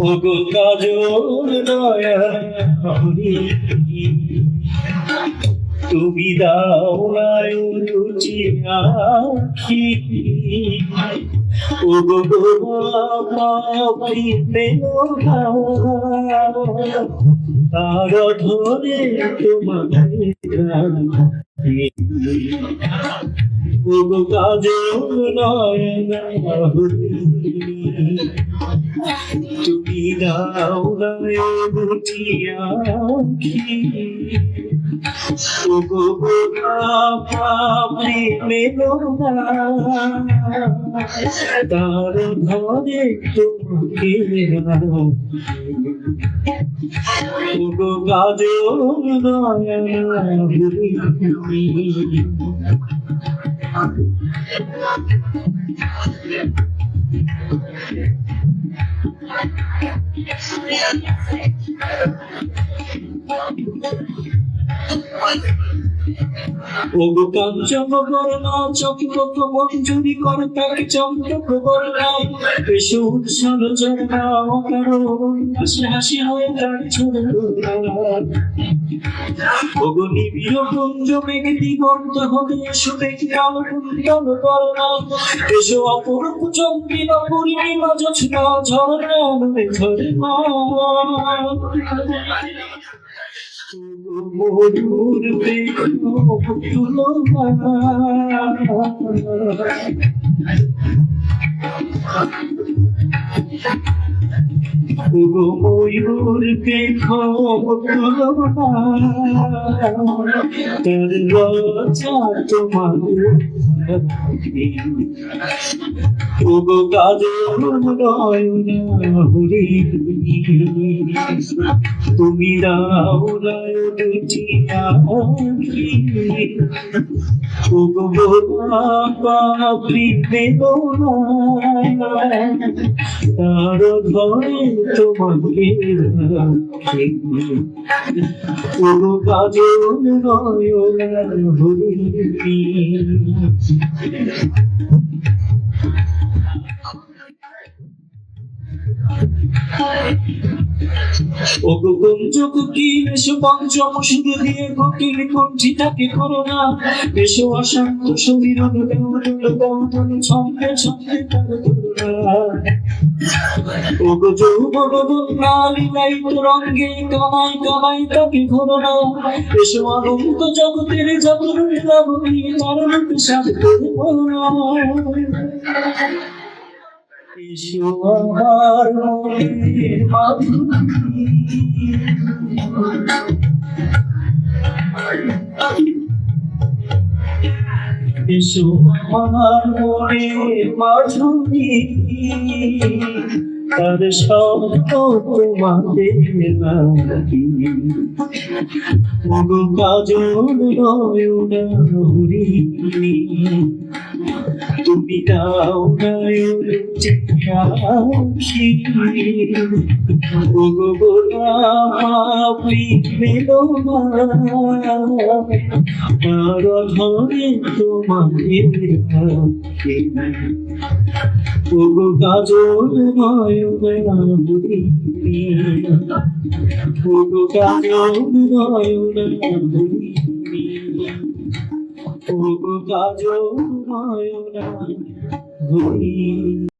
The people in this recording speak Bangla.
ওগো কাজল দয়া হরি, তুমি দাও না রুচি আখি, ওগো তার ধরে তোমাকে ওগো কাজল নয়ন হরি, তুমি দাও না রুচি আখি, ওগো তার ধরে তোমাকে ওগো কাজল নয়ন হরি। ওগো কাঞ্চন করুণা চক্রক মঞ্জুরি কর তাকে চন্দ্রক করুণা, এসো উৎসল ঝরনা অকারো হাসি হাসি হয়ে তার ঝরে। ওগো নিবিড় কুঞ্জ মেঘে দিগন্ত হবে, এসো দেখি আলো কুন্তল করুণা, এসো অপরূপ চন্দ্রিমা পূর্ণিমা জোছনা ঝরনা ঝরনা। মধুর ওগো ময়ূর দেখো তার লজ্জা তোমার, ওগো কাজল নয়ন হরি, তুমি দাও না রুচি আখি, ওগো তার ধরে তোমাকে ওগো কাজল নয়ন হরি। ওগো কুঞ্জক কি এসো পঞ্চম সুরে দিয়ে কোকিল কণ্ঠিটাকে করোনা, এসো অশান্ত শরীর ছন্দে ছন্দে ওগো যৌবন বন্যালীলাই রঙ্গে কামাই কামাই তাকে করোনা, এসো অনন্ত জগতের যত লীলাবলী তার রূপে সাথে করোনা। এসো আমার মনের মাধুরী, এসো আমার মনের মাধুরী, তার শব্দ তোমাদের নাকি, ওগো কাজল নয়ন হরি, তুমি দাও না রুচি আখি, ওগো গোলাপি মেলোনা তার ধরে তোমাকে, ওগো কাজল নয়ন হরি, ওগো কাজল নয়ন হরি, ওগো কাজল নয়ন হরি।